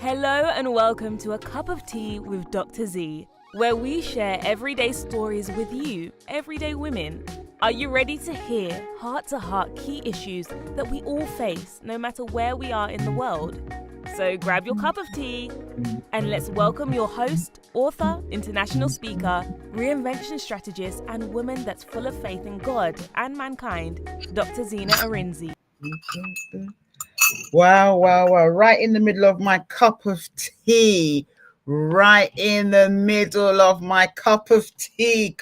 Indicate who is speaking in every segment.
Speaker 1: Hello and welcome to A Cup of Tea with Dr. Zee, where we share everyday stories with you, everyday women. Are you ready to hear heart-to-heart key issues that we all face, no matter where we are in the world? So grab your cup of tea and let's welcome your host, author, international speaker, reinvention strategist, and woman that's full of faith in God and mankind, Dr. Zee Arinze.
Speaker 2: Wow. Right in the middle of my cup of tea. Right in the middle of my cup of tea.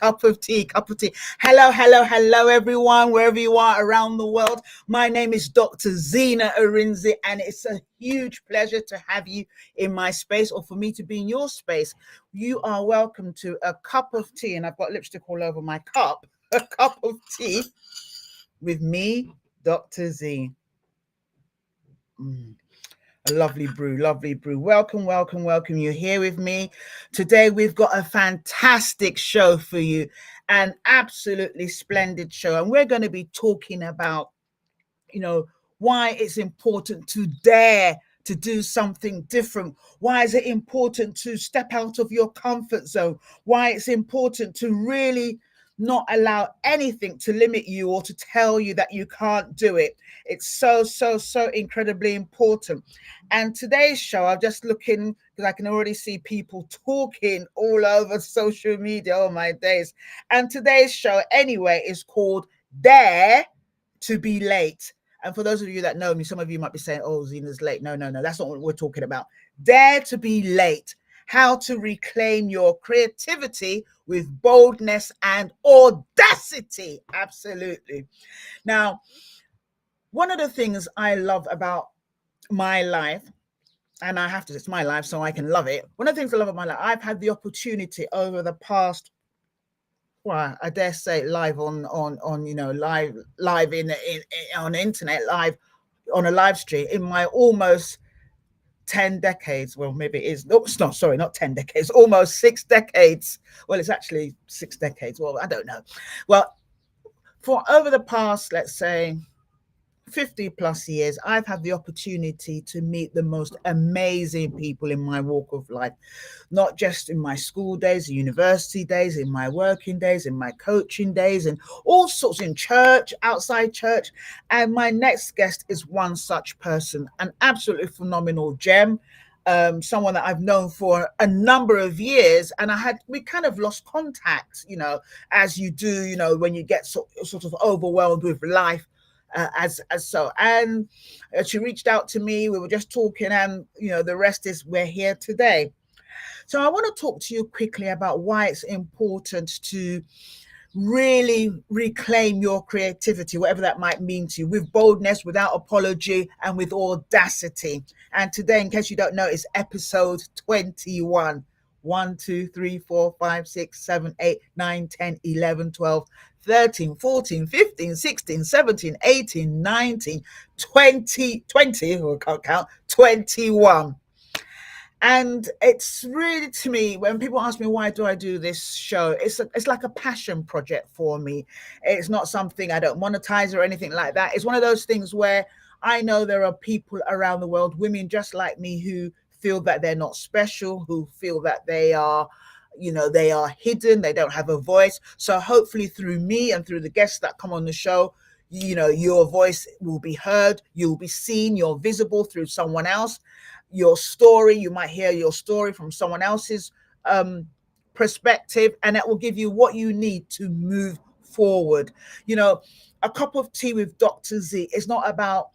Speaker 2: Hello, everyone, wherever you are around the world. My name is Dr. Zee Arinze, and it's a huge pleasure to have you in my space, or for me to be in your space. You are welcome to A Cup of Tea, and I've got lipstick all over my cup. A cup of tea with me, Dr. Zee. A lovely brew. Welcome. You're here with me. Today we've got a fantastic show for you, an absolutely splendid show. And we're going to be talking about, why it's important to dare to do something different. Why is it important to step out of your comfort zone? Why it's important to really not allow anything to limit you or to tell you that you can't do it. It's so incredibly important. And today's show, I'm just looking, because I can already see people talking all over social media. Oh my days. And today's show anyway is called Dare to Be Late. And for those of you that know me, some of you might be saying, oh, Zena's late. No, that's not what we're talking about. Dare to be late. How to reclaim your creativity with boldness and audacity. Absolutely. Now, one of the things I love about my life, and I have to, it's my life, so I can love it. One of the things I love about my life, I've had the opportunity over the past, well, I dare say live on live in on the internet, live on a live stream in my almost 10 decades. Well, maybe it is. No, it's not. Sorry, not 10 decades. Almost 6 decades. Well, it's actually 6 decades. Well, I don't know. Well, for over the past, let's say, 50 plus years, I've had the opportunity to meet the most amazing people in my walk of life, not just in my school days, university days, in my working days, in my coaching days, and all sorts, in church, outside church. And my next guest is one such person, an absolutely phenomenal gem. Someone that I've known for a number of years, and we kind of lost contact, as you do, when you get sort of overwhelmed with life. And she reached out to me. We were just talking, and the rest is we're here today. So I want to talk to you quickly about why it's important to really reclaim your creativity, whatever that might mean to you, with boldness, without apology, and with audacity. And today, in case you don't know, it's episode 21. 1, 2, 3, 4, 5, 6, 7, 8, 9, 10, 11, 12, 13, 14, 15, 16, 17, 18, 19, 20, I can't count, 21. And it's really, to me, when people ask me, why do I do this show? It's like a passion project for me. It's not something I don't monetize or anything like that. It's one of those things where I know there are people around the world, women just like me, who feel that they're not special, who feel that they are hidden, they don't have a voice. So hopefully through me and through the guests that come on the show, your voice will be heard, you'll be seen, you're visible through someone else. Your story, you might hear your story from someone else's perspective, and that will give you what you need to move forward. A cup of tea with Dr. Zee is not about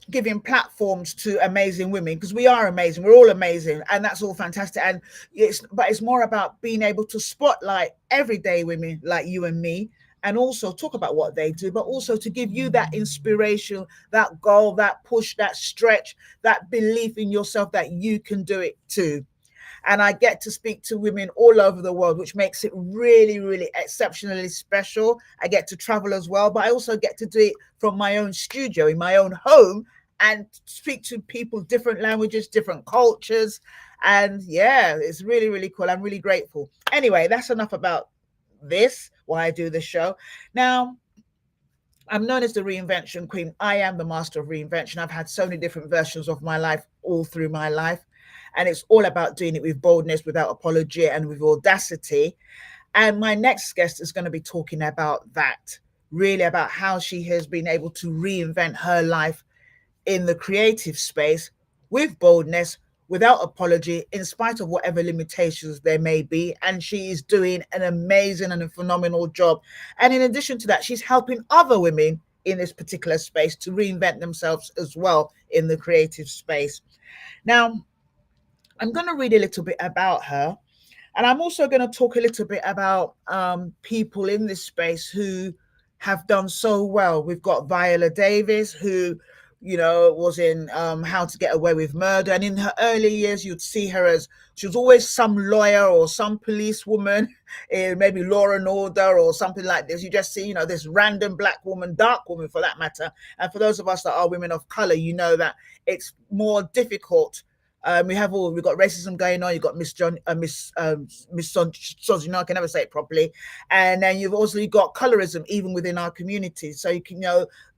Speaker 2: giving platforms to amazing women, because we are amazing, we're all amazing, and that's all fantastic. And it's more about being able to spotlight everyday women like you and me, and also talk about what they do, but also to give you that inspiration, that goal, that push, that stretch, that belief in yourself that you can do it too. And I get to speak to women all over the world, which makes it really, really exceptionally special. I get to travel as well, but I also get to do it from my own studio, in my own home, and speak to people, different languages, different cultures. And yeah, it's really, really cool. I'm really grateful. Anyway, that's enough about this, why I do this show. Now, I'm known as the reinvention queen. I am the master of reinvention. I've had so many different versions of my life all through my life. And it's all about doing it with boldness, without apology, and with audacity. And my next guest is going to be talking about that, really about how she has been able to reinvent her life in the creative space with boldness, without apology, in spite of whatever limitations there may be. And she is doing an amazing and a phenomenal job. And in addition to that, she's helping other women in this particular space to reinvent themselves as well in the creative space. Now, I'm going to read a little bit about her. And I'm also going to talk a little bit about people in this space who have done so well. We've got Viola Davis, who, was in How to Get Away with Murder. And in her early years, you'd see her as, she was always some lawyer or some policewoman in maybe Law and Order or something like this. You just see, this random black woman, dark woman for that matter. And for those of us that are women of color, you know that it's more difficult. We've got racism going on. You've got Miss Soz, I can never say it properly. And then you've also got colorism even within our community. So you can,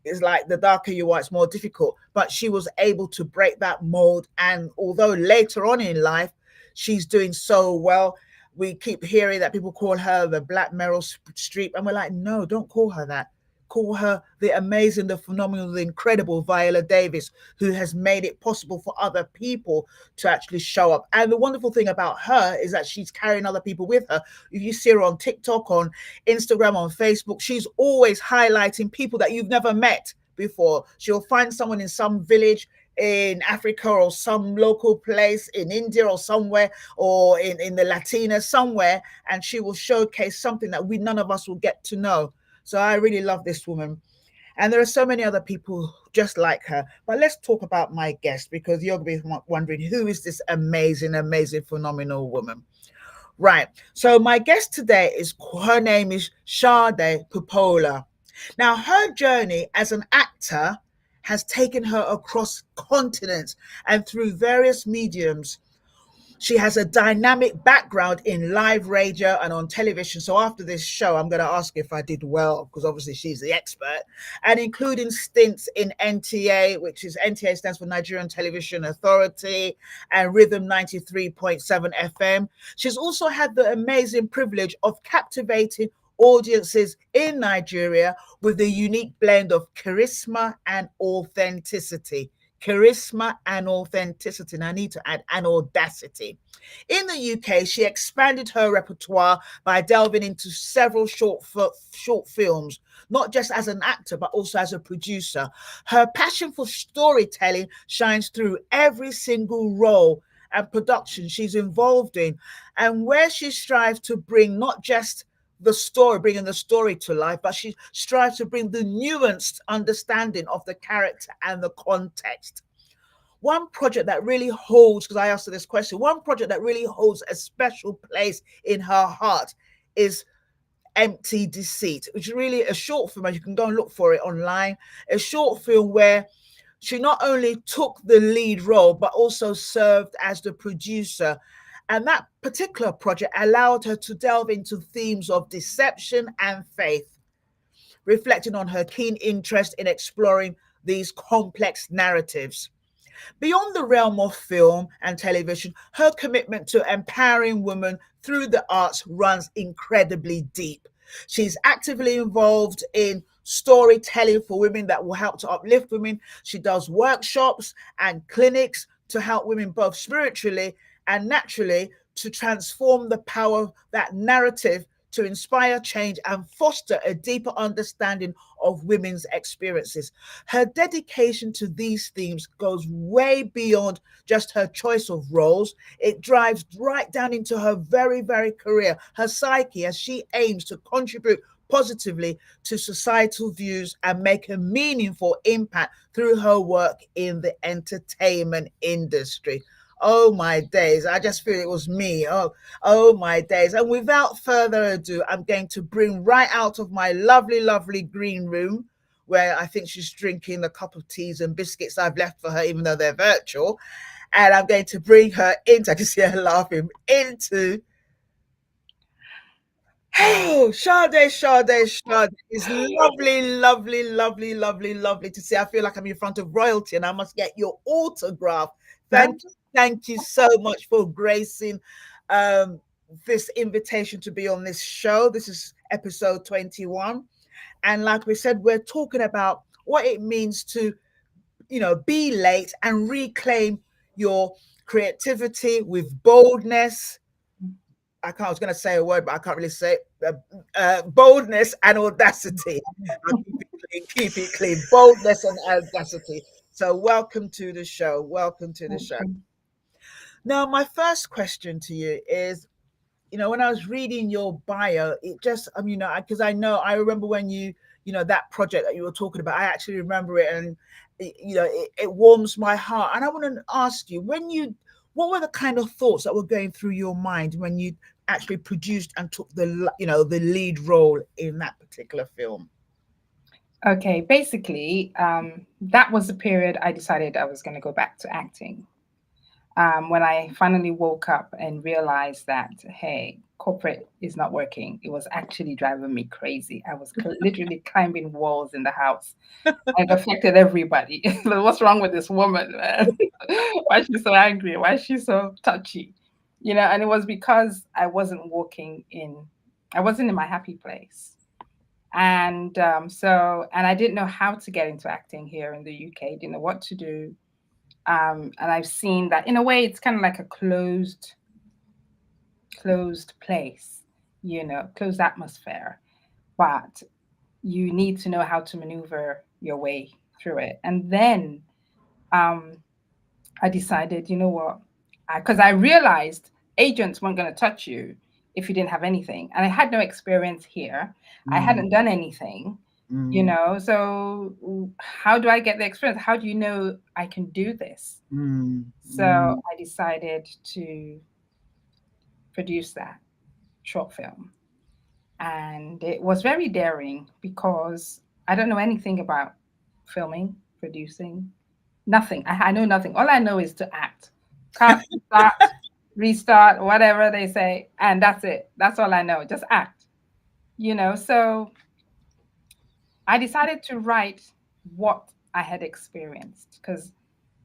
Speaker 2: it's like the darker you are, it's more difficult. But she was able to break that mold. And although later on in life, she's doing so well, we keep hearing that people call her the Black Meryl Streep. And we're like, no, don't call her that. Call her the amazing, the phenomenal, the incredible Viola Davis, who has made it possible for other people to actually show up. And the wonderful thing about her is that she's carrying other people with her. If you see her on TikTok, on Instagram, on Facebook, she's always highlighting people that you've never met before. She'll find someone in some village in Africa or some local place in India or somewhere, or in the Latina somewhere, and she will showcase something that none of us will get to know. So I really love this woman. And there are so many other people just like her. But let's talk about my guest, because you're going to be wondering, who is this amazing, amazing, phenomenal woman? Right. So my guest today her name is Sade Popola. Now, her journey as an actor has taken her across continents and through various mediums. She has a dynamic background in live radio and on television. So after this show, I'm going to ask if I did well, because obviously she's the expert, and including stints in NTA, which is NTA stands for Nigerian Television Authority, and Rhythm 93.7 FM. She's also had the amazing privilege of captivating audiences in Nigeria with a unique blend of charisma and authenticity. Charisma and authenticity, and I need to add, and audacity. In the UK, she expanded her repertoire by delving into several short films, not just as an actor, but also as a producer. Her passion for storytelling shines through every single role and production she's involved in, and where she strives to bring not just the story, bringing the story to life, but she strives to bring the nuanced understanding of the character and the context. One project that really holds, because I asked her this question, one project that really holds a special place in her heart is Empty Deceit, which is really a short film, and you can go and look for it online. A short film where she not only took the lead role, but also served as the producer. And that particular project allowed her to delve into themes of deception and faith, reflecting on her keen interest in exploring these complex narratives. Beyond the realm of film and television, her commitment to empowering women through the arts runs incredibly deep. She's actively involved in storytelling for women that will help to uplift women. She does workshops and clinics to help women both spiritually and naturally to transform the power of that narrative to inspire change and foster a deeper understanding of women's experiences. Her dedication to these themes goes way beyond just her choice of roles. It drives right down into her very, very career, her psyche, as she aims to contribute positively to societal views and make a meaningful impact through her work in the entertainment industry. Oh my days, I just feel it was me. Oh my days. And without further ado, I'm going to bring right out of my lovely, lovely green room, where I think she's drinking a cup of teas and biscuits I've left for her, even though they're virtual. And I'm going to bring her into, I can see her laughing, into Oh, Sade. It's lovely to see. I feel like I'm in front of royalty and I must get your autograph. Thank you so much for gracing um, this invitation to be on this show. This is episode 21. And like we said, we're talking about what it means to, be late and reclaim your creativity with boldness. I was going to say a word, but I can't really say it. Boldness and audacity. I'll keep it clean. Boldness and audacity. So welcome to the show. Welcome to the show. Now, my first question to you is, when I was reading your bio, it just, because I remember when that project that you were talking about, I actually remember it, and it warms my heart. And I want to ask you, what were the kind of thoughts that were going through your mind when you actually produced and took the lead role in that particular film?
Speaker 3: Okay, basically, that was the period I decided I was going to go back to acting. When I finally woke up and realized that, hey, corporate is not working, it was actually driving me crazy. I was literally climbing walls in the house. It affected everybody. What's wrong with this woman, man? Why is she so angry? Why is she so touchy? And it was because I wasn't in my happy place. And and I didn't know how to get into acting here in the UK, didn't know what to do. And I've seen that in a way it's kind of like a closed place, closed atmosphere, but you need to know how to maneuver your way through it. And then I decided, you know what, because I realized agents weren't going to touch you if you didn't have anything, and I had no experience here. I hadn't done anything. So how do I get the experience? How do you know I can do this? So I decided to produce that short film. And it was very daring because I don't know anything about filming, producing, nothing. I know nothing. All I know is to act. Cut, start, restart, whatever they say. And that's it. That's all I know. Just act. So I decided to write what I had experienced, because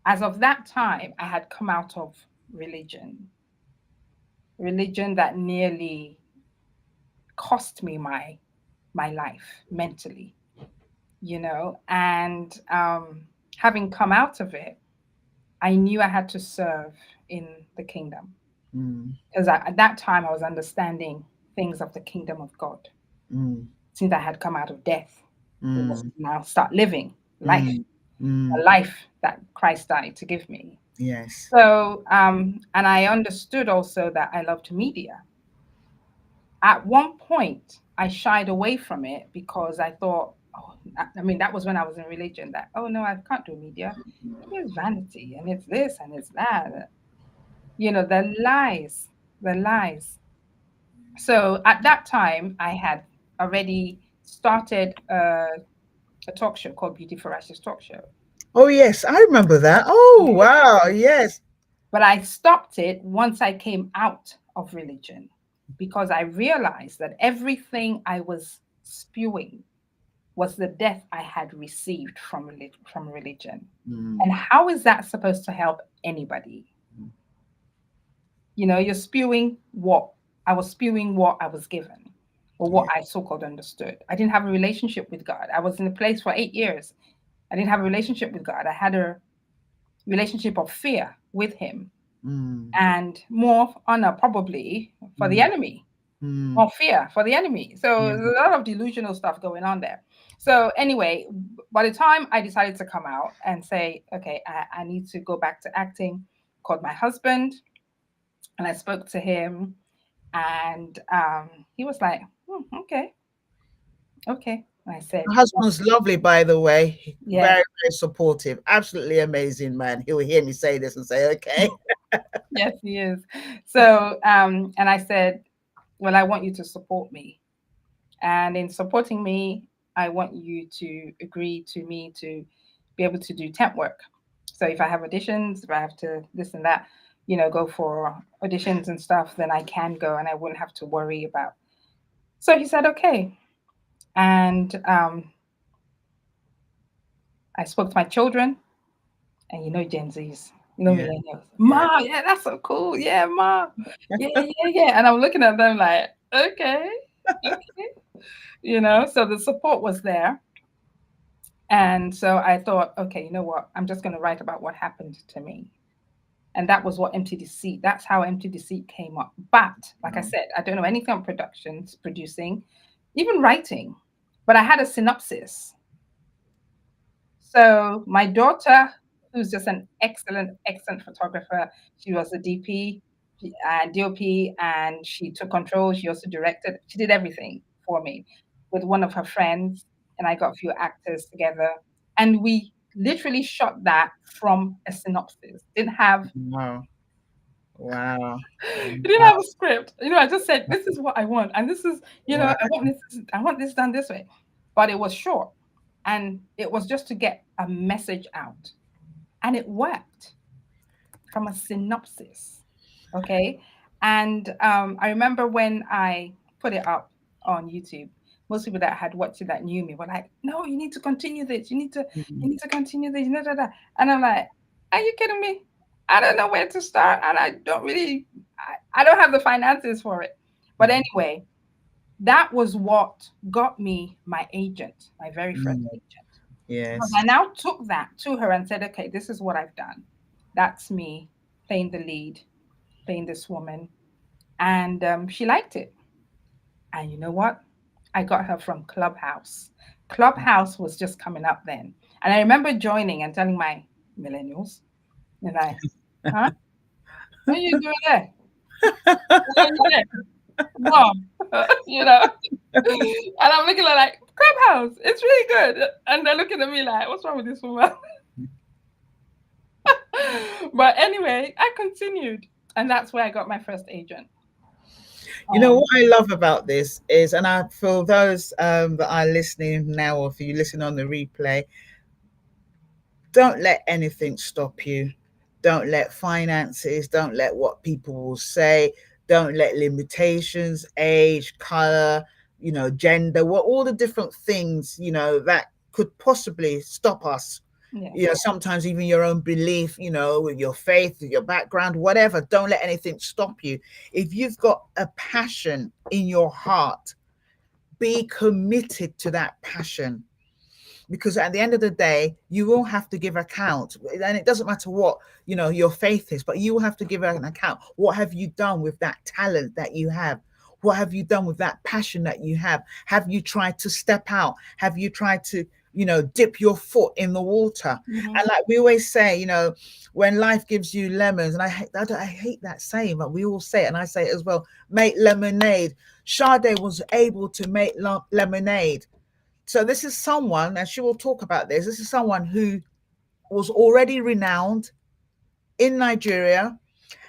Speaker 3: as of that time, I had come out of religion that nearly cost me my life mentally, and having come out of it, I knew I had to serve in the kingdom, because at that time I was understanding things of the kingdom of God. Since I had come out of death, it was now start living life, a life that Christ died to give me.
Speaker 2: Yes.
Speaker 3: So, and I understood also that I loved media. At one point, I shied away from it because I thought, that was when I was in religion, that, oh no, I can't do media. It's vanity, and it's this, and it's that. The lies. So at that time, I had already started a talk show called Beauty for Ashes Talk Show.
Speaker 2: Oh, yes, I remember that. Oh, wow, yes.
Speaker 3: But I stopped it once I came out of religion, because I realized that everything I was spewing was the death I had received from religion. And how is that supposed to help anybody? You're spewing what I was given, or what I so-called understood. I didn't have a relationship with God. I was in a place for 8 years. I didn't have a relationship with God. I had a relationship of fear with him, and more honor probably for the enemy, more fear for the enemy. So there's a lot of delusional stuff going on there. So anyway, by the time I decided to come out and say, okay, I need to go back to acting, called my husband, and I spoke to him, and he was like, okay. I said,
Speaker 2: my husband's lovely, by the way.
Speaker 3: Yeah.
Speaker 2: Very, very supportive. Absolutely amazing, man. He'll hear me say this and say, okay.
Speaker 3: Yes, he is. So, and I said, well, I want you to support me. And in supporting me, I want you to agree to me to be able to do temp work. So if I have auditions, if I have to this and that, go for auditions and stuff, then I can go and I wouldn't have to worry about So he said, okay. And I spoke to my children, and Gen Zs,
Speaker 2: Yeah.
Speaker 3: millennials. Ma, yeah, that's so cool. Yeah, ma. Yeah, yeah, yeah. And I'm looking at them like, okay, okay. So the support was there. And so I thought, okay, you know what? I'm just going to write about what happened to me. And that was what Empty Deceit, that's how Empty Deceit came up. But like I said, I don't know anything on productions, producing, even writing, but I had a synopsis. So my daughter, who's just an excellent, excellent photographer, she was a DP, DOP, and she took control. She also directed. She did everything for me with one of her friends, and I got a few actors together, and we literally shot that from a synopsis. Didn't have
Speaker 2: Wow. Wow.
Speaker 3: didn't have a script. I just said, this is what I want, and this is,
Speaker 2: Wow.
Speaker 3: I want this done this way, but it was short. And it was just to get a message out. And it worked from a synopsis. Okay. And I remember when I put it up on YouTube, most people that had watched it that knew me were like, no, you need to continue this. You need to continue this. And I'm like, are you kidding me? I don't know where to start. And I don't have the finances for it. But anyway, that was what got me my agent, my very first agent.
Speaker 2: Yes.
Speaker 3: I now took that to her and said, okay, this is what I've done. That's me playing the lead, playing this woman. And she liked it. And you know what? I got her from Clubhouse. Clubhouse was just coming up then. And I remember joining and telling my millennials, huh? What are you doing there? Mom, and I'm looking at like, Clubhouse, it's really good. And they're looking at me like, what's wrong with this woman? But anyway, I continued. And that's where I got my first agent.
Speaker 2: What I love about this is, and for those that are listening now, or if you listen on the replay, don't let anything stop you. Don't let finances, don't let what people will say, don't let limitations, age, color, gender, all the different things, that could possibly stop us.
Speaker 3: Yeah.
Speaker 2: Sometimes even your own belief, with your faith, with your background, whatever. Don't let anything stop you. If you've got a passion in your heart, be committed to that passion. Because at the end of the day, you will have to give account, and it doesn't matter what your faith is, but you will have to give an account. What have you done with that talent that you have? What have you done with that passion that you have? Have you tried to step out? Have you tried to dip your foot in the water? And like we always say, when life gives you lemons, and I hate that saying, but we all say it, and I say it as well, make lemonade. Sade was able to make lemonade. So this is someone, and she will talk about this, is someone who was already renowned in Nigeria.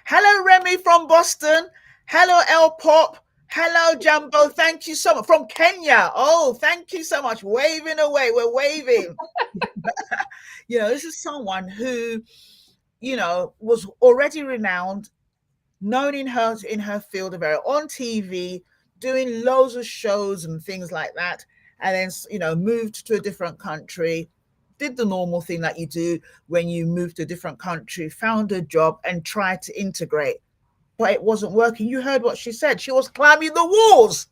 Speaker 2: Hello, Remy from Boston. Hello, El Pop. Hello, Jumbo. Thank you so much. From Kenya. Oh, thank you so much. Waving away. We're waving. This is someone who, was already renowned, known in her field of area, on TV, doing loads of shows and things like that. And then, moved to a different country, did the normal thing that you do when you move to a different country, found a job and tried to integrate. But it wasn't working. You heard what she said. She was climbing the walls.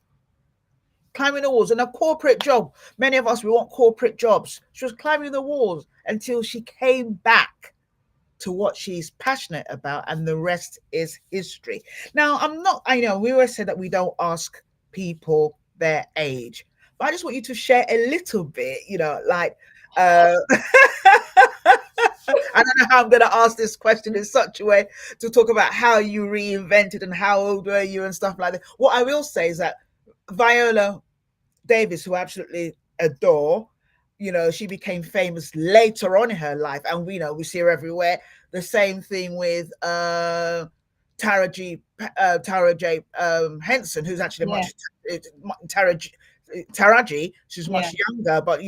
Speaker 2: And a corporate job. Many of us, we want corporate jobs. She was climbing the walls until she came back to what she's passionate about. And the rest is history. Now, we always say that we don't ask people their age. But I just want you to share a little bit, I don't know how I'm going to ask this question in such a way to talk about how you reinvented and how old were you and stuff like that. What I will say is that Viola Davis, who I absolutely adore, she became famous later on in her life. And we see her everywhere. The same thing with Tara J. Henson, who's actually Taraji, she's much younger, but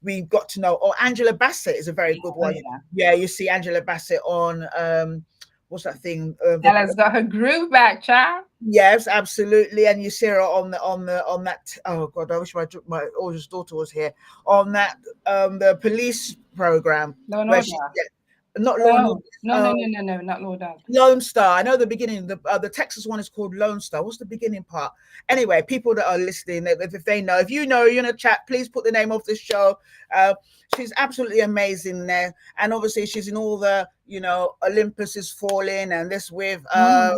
Speaker 2: we got to know. Or Angela Bassett is a very good one. Yeah, you see Angela Bassett on what's that thing?
Speaker 3: Ella's got her groove back, child.
Speaker 2: Yes, absolutely. And you see her on that. Oh God, I wish my oldest daughter was here on that the police program
Speaker 3: Law and
Speaker 2: where
Speaker 3: Order.
Speaker 2: she, yeah, not Law and
Speaker 3: No,
Speaker 2: Order,
Speaker 3: no, no, no, no, no, not Lord Order.
Speaker 2: Lone Star. I know the beginning. The Texas one is called Lone Star. What's the beginning part? Anyway, people that are listening, if they know, if you know, you're in a chat, please put the name of this show. Uh, she's absolutely amazing there, and obviously she's in all the, Olympus is falling, and this with
Speaker 3: Mm,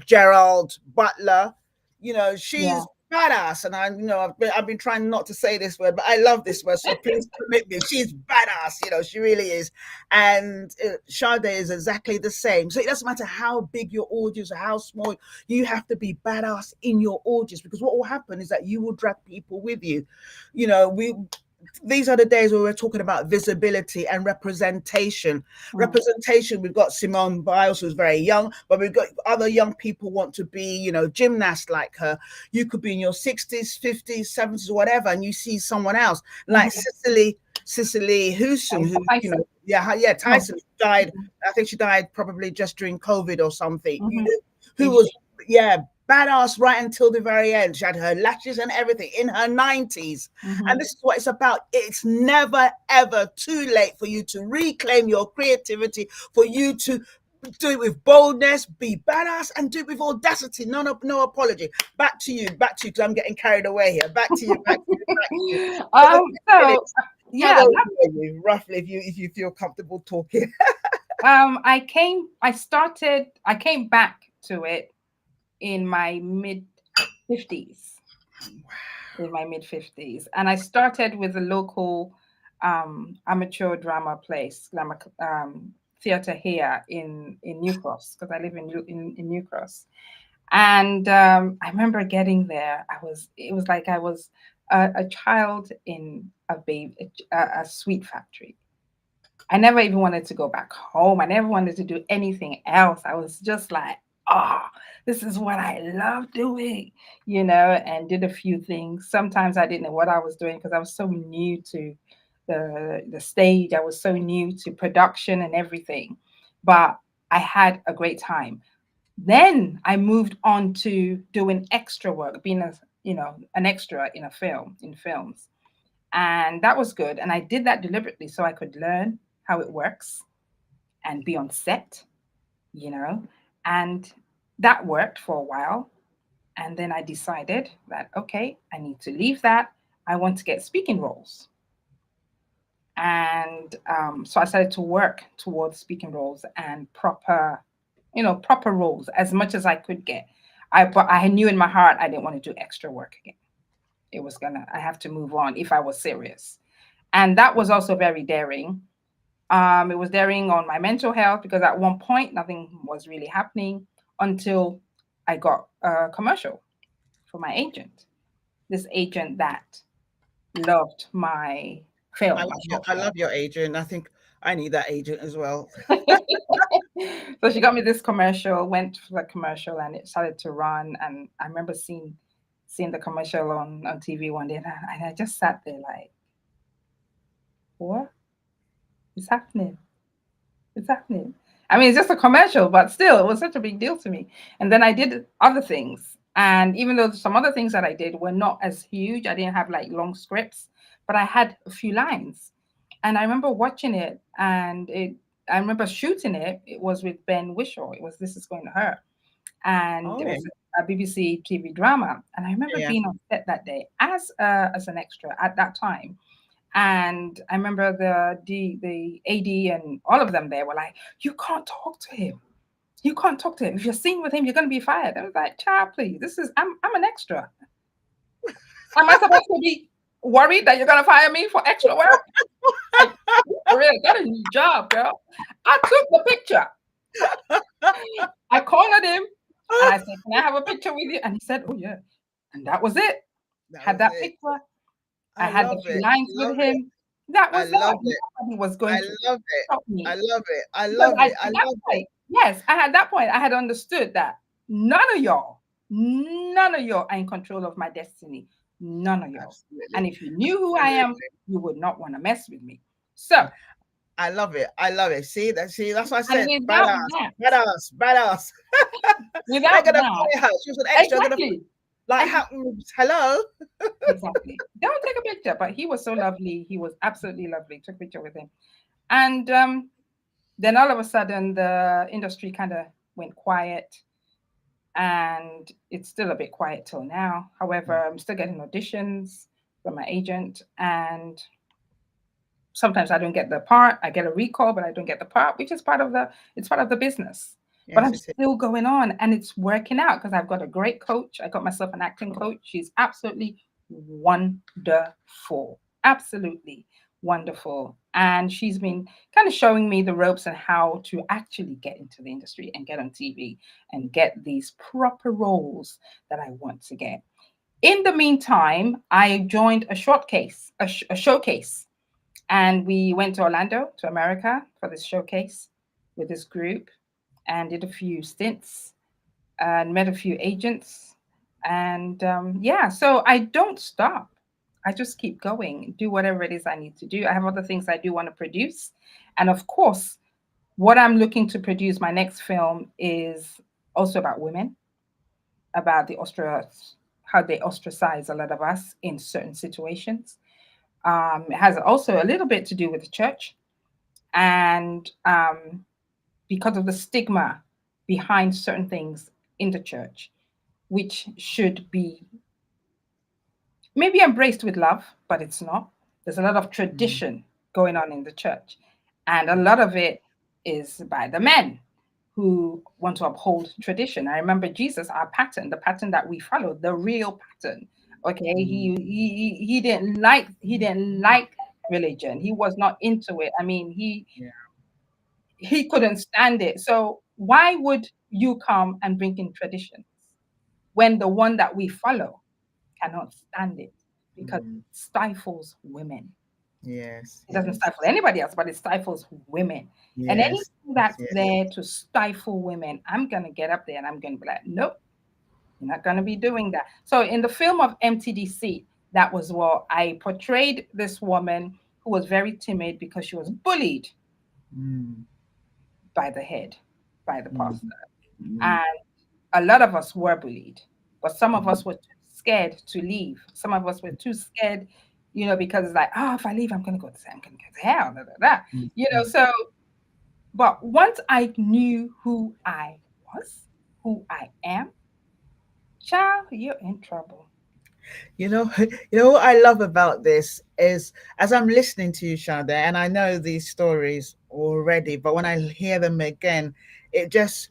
Speaker 2: Gerald Butler.
Speaker 3: yeah.
Speaker 2: She's badass, and I've been trying not to say this word, but I love this word, so please permit me. She's badass, she really is. And Sade is exactly the same. So it doesn't matter how big your audience or how small, you have to be badass in your audience, because what will happen is that you will drag people with you. We These are the days where we're talking about visibility and representation.
Speaker 3: Mm,
Speaker 2: Representation, we've got Simone Biles, who's very young, but we've got other young people want to be, gymnasts like her. You could be in your 60s, 50s, 70s, whatever, and you see someone else like
Speaker 3: mhm.
Speaker 2: Cicely Houston, who,
Speaker 3: Tyson.
Speaker 2: yeah,
Speaker 3: No.
Speaker 2: Tyson died.
Speaker 3: Mhm,
Speaker 2: I think she died probably just during COVID or something.
Speaker 3: mhm.
Speaker 2: Who
Speaker 3: Is
Speaker 2: was, yeah, badass right until the very end. She had her lashes and everything in her 90s. And
Speaker 3: mhm.
Speaker 2: this is what it's about. It's never, ever too late for you to reclaim your creativity, for you to do it with boldness, be badass, and do it with audacity. No apology. Back to you, because I'm getting carried away here. Back to you, back to you, back to you. For the next
Speaker 3: So
Speaker 2: minutes, how
Speaker 3: yeah,
Speaker 2: old are you, roughly, if you feel comfortable talking?
Speaker 3: I came back to it in my mid 50s, and I started with a local amateur drama place, theater here in New Cross, because I live in New Cross. And I remember getting there. It was like I was a child in a sweet factory. I never even wanted to go back home. I never wanted to do anything else. I was just like, oh, this is what I love doing, and did a few things. Sometimes I didn't know what I was doing because I was so new to the stage. I was so new to production and everything. But I had a great time. Then I moved on to doing extra work, being an extra in films, and that was good. And I did that deliberately so I could learn how it works and be on set, you know, and that worked for a while. And then I decided that, okay, I need to leave that. I want to get speaking roles. And so I started to work towards speaking roles and proper roles as much as I could get. But I knew in my heart I didn't want to do extra work again. I have to move on if I was serious. And that was also very daring. It was daring on my mental health because at one point nothing was really happening until I got a commercial from my agent. This agent that loved my film, my short
Speaker 2: I
Speaker 3: film.
Speaker 2: love your agent. I think I need that agent as well.
Speaker 3: So she got me this commercial, went for the commercial, and it started to run. And I remember seeing the commercial on TV one day, and I just sat there like, what is happening? It's happening. I mean, it's just a commercial, but still, it was such a big deal to me. And then I did other things. And even though some other things that I did were not as huge, I didn't have like long scripts, but I had a few lines. And I remember watching it, and I remember shooting it. It was with Ben Whishaw. It was This Is Going to Hurt. And it
Speaker 2: Oh,
Speaker 3: was a BBC TV drama. And I remember
Speaker 2: yeah.
Speaker 3: being on set that day as an extra at that time. And I remember the AD and all of them there were like, "You can't talk to him. You can't talk to him. If you're seen with him, you're going to be fired." I was like, "Child, please. I'm an extra. Am I supposed to be worried that you're going to fire me for extra work? Like, for real, get a new job, girl." I took the picture. I cornered him and I said, "Can I have a picture with you?" And he said, "Oh yeah." And that was it.
Speaker 2: That
Speaker 3: Had
Speaker 2: was
Speaker 3: that
Speaker 2: it.
Speaker 3: picture. I
Speaker 2: I
Speaker 3: had the
Speaker 2: love
Speaker 3: few
Speaker 2: it.
Speaker 3: lines with
Speaker 2: Love it.
Speaker 3: him. That
Speaker 2: I
Speaker 3: was that.
Speaker 2: love it.
Speaker 3: Nobody was
Speaker 2: I
Speaker 3: going to
Speaker 2: love it.
Speaker 3: stop
Speaker 2: I
Speaker 3: me.
Speaker 2: love it. I
Speaker 3: Because
Speaker 2: love
Speaker 3: I,
Speaker 2: it.
Speaker 3: at
Speaker 2: I
Speaker 3: that
Speaker 2: love it.
Speaker 3: point, yes, at that point, I had understood that none of y'all are in control of my destiny. None of y'all.
Speaker 2: Absolutely.
Speaker 3: And if you knew who I am,
Speaker 2: Absolutely.
Speaker 3: you would not want to mess with me. So
Speaker 2: I love it. I love it. See, that's what I
Speaker 3: And
Speaker 2: said.
Speaker 3: without
Speaker 2: Badass,
Speaker 3: that,
Speaker 2: badass. They're
Speaker 3: without
Speaker 2: gonna
Speaker 3: that,
Speaker 2: play her. She was an extra. Gonna
Speaker 3: exactly.
Speaker 2: like,
Speaker 3: And
Speaker 2: how, hello.
Speaker 3: exactly. Don't take a picture. But he was so lovely. He was absolutely lovely. Took a picture with him. And then all of a sudden the industry kind of went quiet. And it's still a bit quiet till now. However, I'm still getting auditions from my agent, and sometimes I don't get the part. I get a recall, but I don't get the part, which is part of the business. But
Speaker 2: Yes,
Speaker 3: I'm
Speaker 2: it is.
Speaker 3: still going on, and it's working out because I've got a great coach. I got myself an acting coach. She's absolutely wonderful, absolutely wonderful, and she's been kind of showing me the ropes and how to actually get into the industry and get on TV and get these proper roles that I want to get. In the meantime, I joined a showcase, and we went to Orlando, to America, for this showcase with this group, and did a few stints and met a few agents. And yeah, so I don't stop. I just keep going, do whatever it is I need to do. I have other things I do want to produce. And of course, what I'm looking to produce, my next film, is also about women, about how they ostracize a lot of us in certain situations. It has also a little bit to do with the church, and because of the stigma behind certain things in the church, which should be maybe embraced with love, but it's not. There's a lot of
Speaker 2: Mm,
Speaker 3: tradition going on in the church, and a lot of it is by the men who want to uphold tradition. I remember Jesus, our pattern, the pattern that we followed, the real pattern. Okay,
Speaker 2: mm,
Speaker 3: he didn't like religion. He was not into it. I mean,
Speaker 2: yeah.
Speaker 3: he couldn't stand it. So why would you come and bring in traditions when the one that we follow cannot stand it because
Speaker 2: Mm,
Speaker 3: it stifles women?
Speaker 2: yes.
Speaker 3: It doesn't
Speaker 2: Yes.
Speaker 3: stifle anybody else, but it stifles women. And
Speaker 2: Yes.
Speaker 3: anything that's
Speaker 2: Yes.
Speaker 3: there to stifle women, I'm going to get up there and I'm going to be like, nope, you're not going to be doing that. So in the film of MTDC, that was what I portrayed this woman who was very timid because she was bullied
Speaker 2: Mm,
Speaker 3: by the head, by the
Speaker 2: mm,
Speaker 3: pastor.
Speaker 2: mm,
Speaker 3: And a lot of us were bullied, but some of us were too scared to leave. Some of us were too scared, because it's like, oh, if I leave, I'm going to go to hell. Da, da, da.
Speaker 2: mm, mm.
Speaker 3: So, but once I knew who I was, who I am, child, you're in trouble.
Speaker 2: What I love about this is as I'm listening to you, Shanda, and I know these stories already, but when I hear them again, it just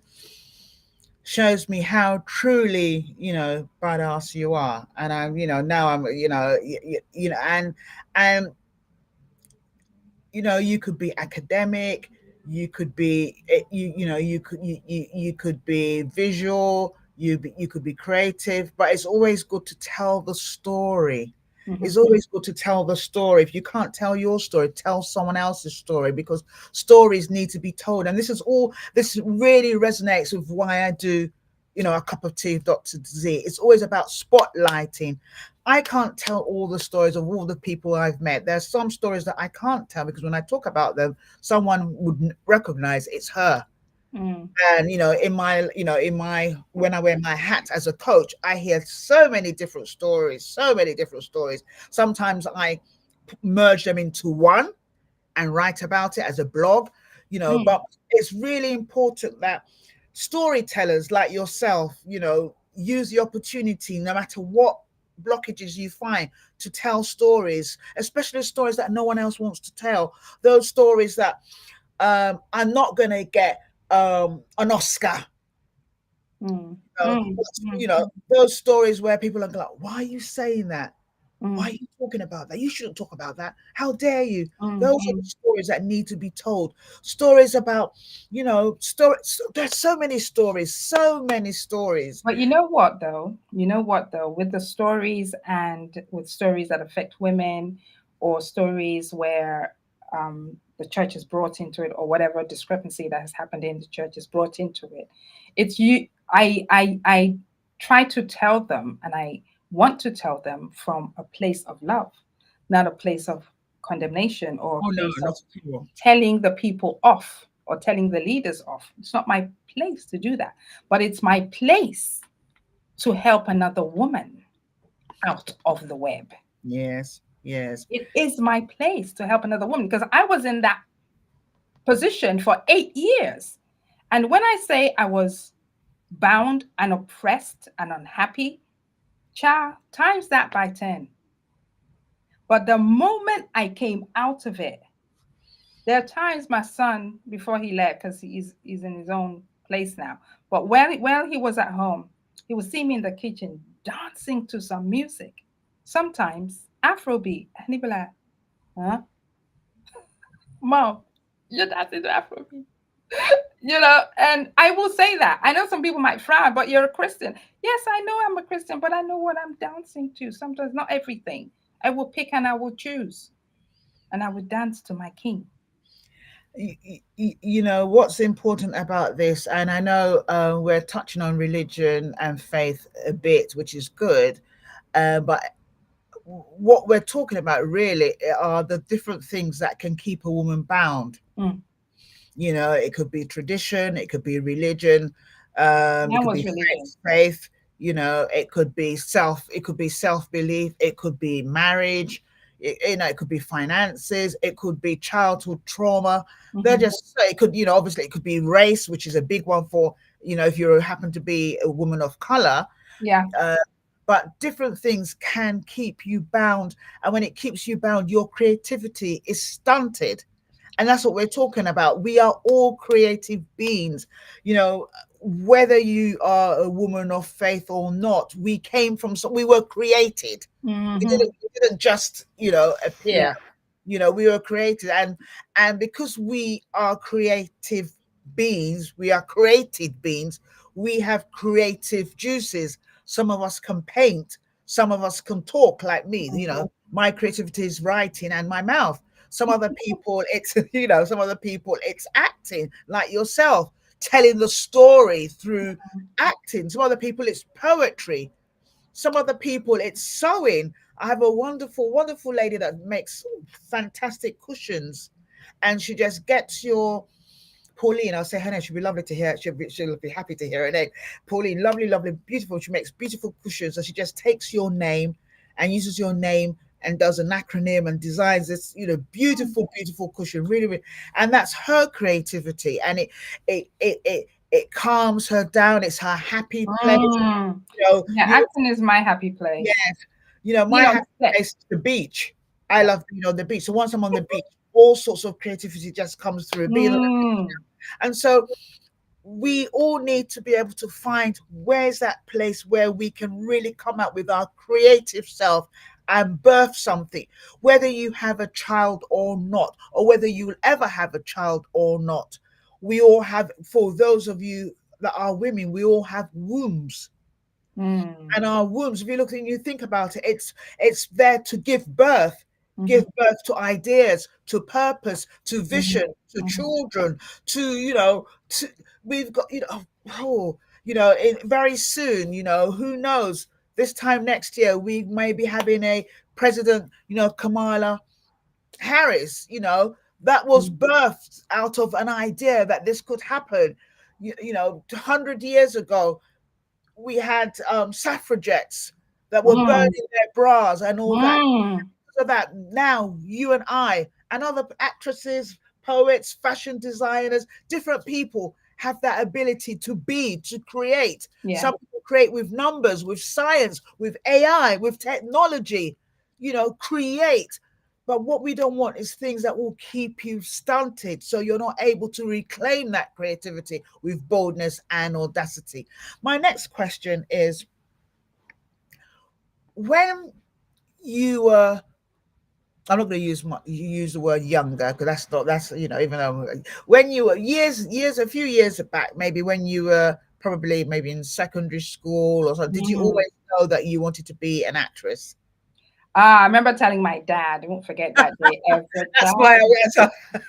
Speaker 2: shows me how truly, badass you are. And I'm, now I'm, and you could be academic, you could be you could be visual, you could be creative, but it's always good to tell the story. It's
Speaker 3: Mhm.
Speaker 2: always good to tell the story. If you can't tell your story, tell someone else's story, because stories need to be told. And this really resonates with why I do a cup of tea with Dr. Z. It's always about spotlighting. I can't tell all the stories of all the people I've met. There's some stories that I can't tell because when I talk about them, someone would recognize it's her.
Speaker 3: Mm.
Speaker 2: And when I wear my hat as a coach, I hear so many different stories, so many different stories. Sometimes I merge them into one and write about it as a blog,
Speaker 3: Mm.
Speaker 2: but it's really important that storytellers like yourself, use the opportunity, no matter what blockages you find, to tell stories, especially stories that no one else wants to tell. Those stories that are not going to get an Oscar.
Speaker 3: Mm.
Speaker 2: You know,
Speaker 3: Mm.
Speaker 2: you
Speaker 3: Mm.
Speaker 2: know, those stories where people are like, why are you saying that? Why are
Speaker 3: Mm.
Speaker 2: you talking about that? You shouldn't talk about that. How dare you?
Speaker 3: Mm.
Speaker 2: Those are the
Speaker 3: Mm.
Speaker 2: stories that need to be told. Stories about, stories. There's so many stories, so many stories.
Speaker 3: But you know what, though? With the stories and with stories that affect women, or stories where the church is brought into it, or whatever discrepancy that has happened in the church is brought into it, it's you. I try to tell them, and I want to tell them from a place of love, not a place of condemnation or
Speaker 2: Oh
Speaker 3: a
Speaker 2: no,
Speaker 3: place
Speaker 2: not
Speaker 3: of
Speaker 2: at all.
Speaker 3: telling the people off or telling the leaders off. It's not my place to do that, but it's my place to help another woman out of the web.
Speaker 2: Yes, yes.
Speaker 3: It is my place to help another woman because I was in that position for 8 years. And when I say I was bound and oppressed and unhappy, child, times that by 10. But the moment I came out of it, there are times my son, before he left, because he's in his own place now, but while he was at home, he would see me in the kitchen dancing to some music, sometimes Afrobeat. And he'd be like, huh? Mom, you're dancing to Afrobeat. And I will say that. I know some people might frown, but you're a Christian. Yes, I know I'm a Christian, but I know what I'm dancing to. Sometimes not everything. I will pick and I will choose. And I will dance to my king.
Speaker 2: You know what's important about this, and I know we're touching on religion and faith a bit, which is good, but what we're talking about really are the different things that can keep a woman bound.
Speaker 3: Mm.
Speaker 2: You know, it could be tradition, it could be religion, it
Speaker 3: That
Speaker 2: could
Speaker 3: was
Speaker 2: be
Speaker 3: religion.
Speaker 2: faith. You know, it could be self-belief, it could be marriage, it could be finances, it could be childhood trauma. They're just, it could, obviously it could be race, which is a big one for, if you happen to be a woman of color.
Speaker 3: Yeah.
Speaker 2: But different things can keep you bound, and when it keeps you bound, your creativity is stunted. And that's what we're talking about. We are all creative beings, whether you are a woman of faith or not. We came from, we were created.
Speaker 3: Mm-hmm.
Speaker 2: We didn't just, appear.
Speaker 3: Yeah.
Speaker 2: We were created, and because we are creative beings, we are created beings. We have creative juices. Some of us can paint. Some of us can talk like me. My creativity is writing and my mouth. Some other people, it's acting like yourself, telling the story through acting. Some other people, it's poetry. Some other people, it's sewing. I have a wonderful, wonderful lady that makes fantastic cushions, and she just gets your Pauline. I'll say her name. She'll be lovely to hear. She'll be happy to hear her name. Pauline, lovely, lovely, beautiful. She makes beautiful cushions. So she just takes your name and uses your name and does an acronym and designs this, beautiful, beautiful cushion. Really, really, and that's her creativity, and it calms her down. It's her happy place.
Speaker 3: Acting is my happy place.
Speaker 2: Yes, my happy place is the beach. I love being on the beach. So once I'm on the beach, all sorts of creativity just comes through. And so we all need to be able to find where's that place where we can really come out with our creative self and birth something, whether you have a child or not, or whether you will ever have a child or not. We all have, for those of you that are women, we all have wombs. And our wombs, if you look and you think about it, it's there to give birth to ideas, to purpose, to vision, to children, to we've got, very soon, who knows, this time next year, we may be having a president, Kamala Harris, that was birthed out of an idea that this could happen. 100 years ago, we had suffragettes that were burning their bras and all that. So that now you and I and other actresses, poets, fashion designers, different people have that ability to create. Some people create with numbers, with science, with AI, with technology, create. But what we don't want is things that will keep you stunted, so you're not able to reclaim that creativity with boldness and audacity. My next question is, when you were, I'm not going to use the word younger, because that's even though when you were a few years back, maybe when you were probably maybe in secondary school or something, did you always know that you wanted to be an actress?
Speaker 3: I remember telling my dad, I won't forget that day every time.
Speaker 2: That's why I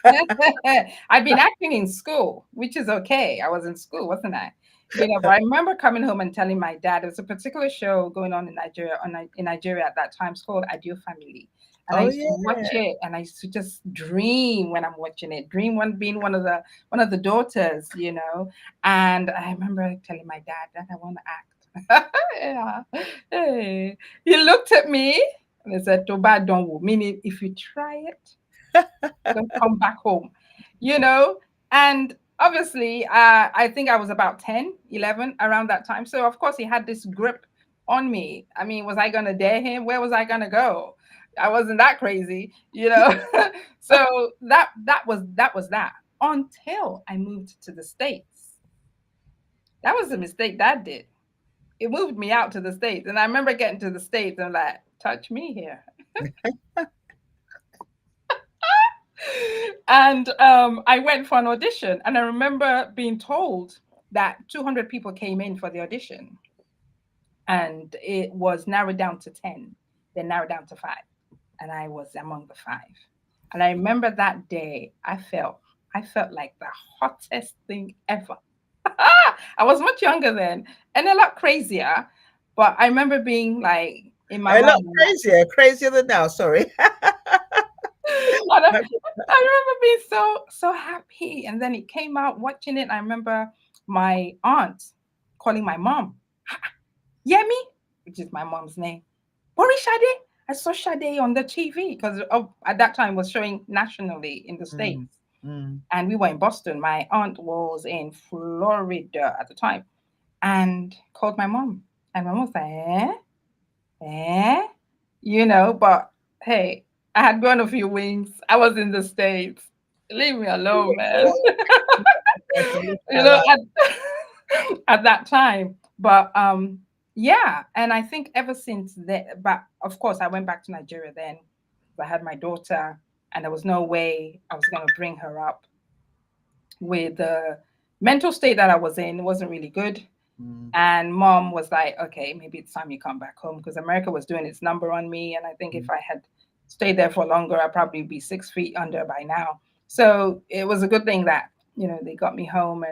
Speaker 2: went.
Speaker 3: I'd been acting in school, which is okay. I was in school, wasn't I? But I remember coming home and telling my dad, there was a particular show going on in Nigeria at that time. It's called Ideal Family. And I
Speaker 2: Oh
Speaker 3: used to watch
Speaker 2: yeah.
Speaker 3: it, and I used to just dream when I'm watching it. Dream one being one of the daughters, And I remember telling my dad that I want to act. Yeah. Hey. He looked at me and he said, "Too bad, don't wo." Meaning, if you try it, don't come back home, you know. And obviously, I think I was about 10, 11 around that time. So of course, he had this grip on me. I mean, was I going to dare him? Where was I going to go? I wasn't that crazy. So that was that until I moved to the States. That was a mistake Dad did. It moved me out to the States, and I remember getting to the States and like, touch me here. And I went for an audition, and I remember being told that 200 people came in for the audition, and it was narrowed down to 10, then narrowed down to 5, and I was among the 5. And I remember that day, I felt like the hottest thing ever. I was much younger then and a lot crazier, but I remember being like in my
Speaker 2: A lot
Speaker 3: mind.
Speaker 2: crazier than now. Sorry.
Speaker 3: I remember being so happy, and then it came out watching it. I remember my aunt calling my mom, Yemi, which is my mom's name. Where is Sade? I saw Sade on the TV because at that time was showing nationally in the States. And we were in Boston. My aunt was in Florida at the time, and called my mom. And my mom was like, but hey, I had grown a few wings. I was in the States. Leave me alone, man. you know, at, at that time. But yeah, and I think ever since then, but of course I went back to Nigeria then. I had my daughter, and there was no way I was going to bring her up with the mental state that I was in. It wasn't really good. And mom was like, okay, maybe it's time you come back home, because America was doing its number on me. And I think if I had stayed there for longer, I'd probably be 6 feet under by now. So it was a good thing that, they got me home,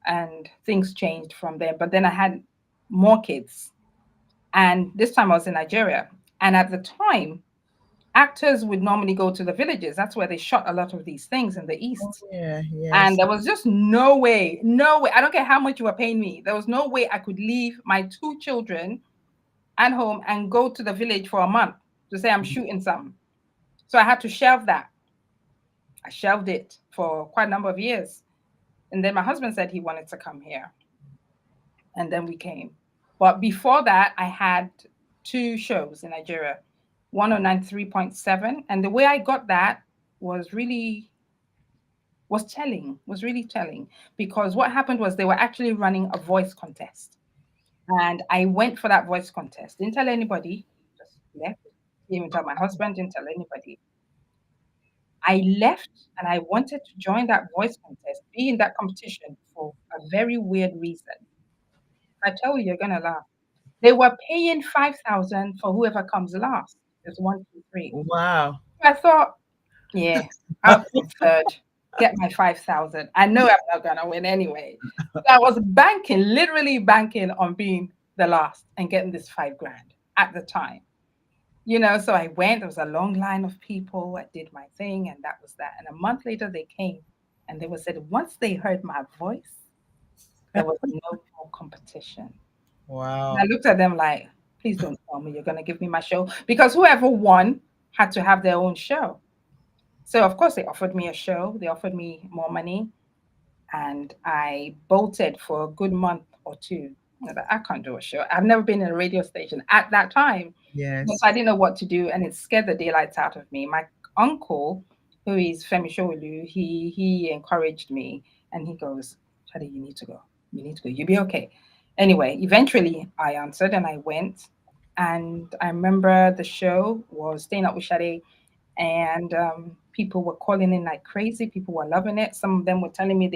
Speaker 3: and things changed from there. But then I had more kids. And this time I was in Nigeria. And at the time, actors would normally go to the villages. That's where they shot a lot of these things in the East.
Speaker 2: Oh, yeah, yes.
Speaker 3: And there was just no way. I don't care how much you were paying me. There was no way I could leave my 2 children at home and go to the village for a month to say I'm shooting something. So I had to shelve that. I shelved it for quite a number of years. And then my husband said he wanted to come here. And then we came. But before that, I had 2 shows in Nigeria, 109.3.7. And the way I got that was really telling, because what happened was they were actually running a voice contest. And I went for that voice contest. Didn't tell anybody, just left. Didn't even tell my husband, didn't tell anybody. I left, and I wanted to join that voice contest, be in that competition for a very weird reason. I tell you, you're gonna laugh. They were paying 5,000 for whoever comes last. There's 1, 2, 3.
Speaker 2: Wow.
Speaker 3: I thought, yeah, I'll come third. Get my 5,000. I know I'm not gonna win anyway. So I was literally banking on being the last and getting this 5 grand at the time. So I went. There was a long line of people. I did my thing, and that was that. And a month later, they came, and they said once they heard my voice, there was no more competition.
Speaker 2: Wow.
Speaker 3: And I looked at them like, please don't tell me you're gonna give me my show, because whoever won had to have their own show. So of course they offered me a show. They offered me more money, and I bolted for a good month or 2. I can't do a show. I've never been in a radio station at that time.
Speaker 2: Yes.
Speaker 3: So I didn't know what to do, and it scared the daylights out of me. My uncle, who is Femi Showolu, he encouraged me, and he goes, "Shadi, you need to go. You need to go. You'll be okay." Anyway, eventually I answered and I went. And I remember the show was Staying Up with Shadi, and people were calling in like crazy. People were loving it. Some of them were telling me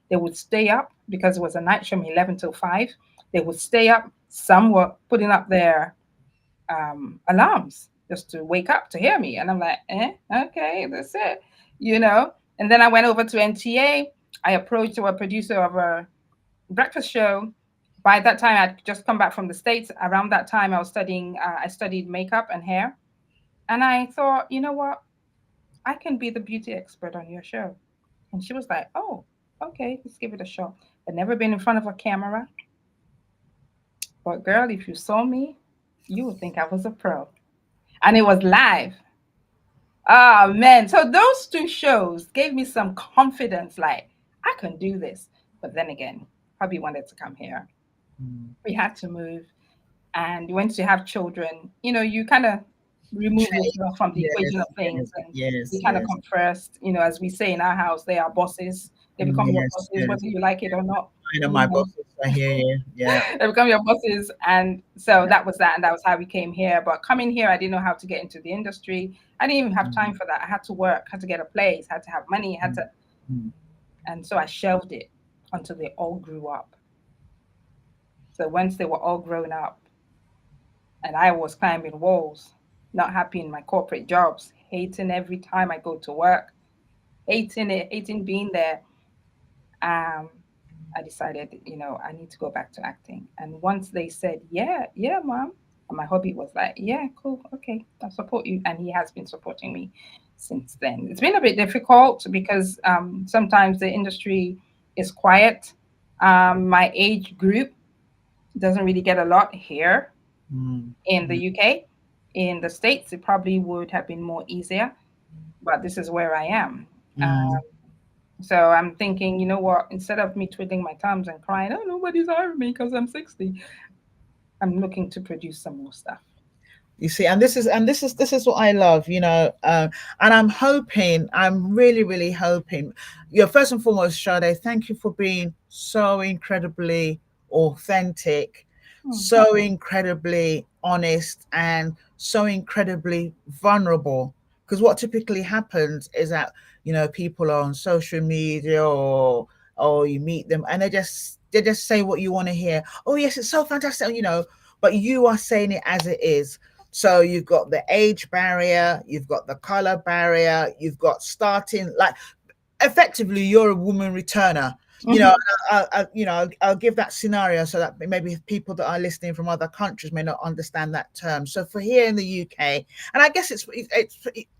Speaker 3: they would stay up because it was a night show from 11 till 5. They would stay up. Some were putting up their alarms just to wake up to hear me. And I'm like, okay, that's it, And then I went over to NTA. I approached a producer of a breakfast show. By that time, I'd just come back from the States. Around that time, I was studying, I studied makeup and hair. And I thought, you know what? I can be the beauty expert on your show. And she was like, oh, okay, let's give it a shot. I'd never been in front of a camera. But girl, if you saw me, you would think I was a pro. And it was live. Oh man. So those two shows gave me some confidence, like I can do this. But then again, hubby wanted to come here.
Speaker 2: Mm.
Speaker 3: We had to move. And once you have children, you kind of remove
Speaker 2: Change.
Speaker 3: yourself from the
Speaker 2: Yes,
Speaker 3: equation of
Speaker 2: yes,
Speaker 3: things, and you
Speaker 2: yes,
Speaker 3: kind of
Speaker 2: yes,
Speaker 3: come first. As we say in our house, they are bosses. They become your
Speaker 2: yes,
Speaker 3: bosses
Speaker 2: yes.
Speaker 3: whether you like it or not.
Speaker 2: I know my bosses. I hear you. Yeah.
Speaker 3: They become your bosses. And so that was that, and that was how we came here. But coming here, I didn't know how to get into the industry. I didn't even have time for that. I had to work, had to get a place, had to have money, had to,
Speaker 2: Mm.
Speaker 3: and so I shelved it until they all grew up. So once they were all grown up, and I was climbing walls, not happy in my corporate jobs, hating every time I go to work, hating it, hating being there. Um, I decided, I need to go back to acting. And once they said, yeah, yeah, mom, and my hubby was like, yeah, cool, okay, I'll support you. And he has been supporting me since then. It's been a bit difficult because sometimes the industry is quiet. My age group doesn't really get a lot here
Speaker 2: Mm.
Speaker 3: in the UK. In the States, it probably would have been more easier, but this is where I am.
Speaker 2: Mm.
Speaker 3: So I'm thinking, you know what? Instead of me twiddling my thumbs and crying, oh, nobody's hiring me because I'm 60, I'm looking to produce some more stuff.
Speaker 2: You see, and this is what I love, and I'm hoping, I'm really, really hoping. First and foremost, Sade, thank you for being so incredibly authentic,
Speaker 3: Hmm.
Speaker 2: so incredibly honest, and so incredibly vulnerable. Because what typically happens is that people are on social media, or you meet them and they just say what you want to hear. Oh yes, it's so fantastic, but you are saying it as it is. So you've got the age barrier, you've got the color barrier, you've got starting, like, effectively you're a woman returner.
Speaker 3: Mhm.
Speaker 2: I'll give that scenario so that maybe people that are listening from other countries may not understand that term. So for here in the UK, and I guess it's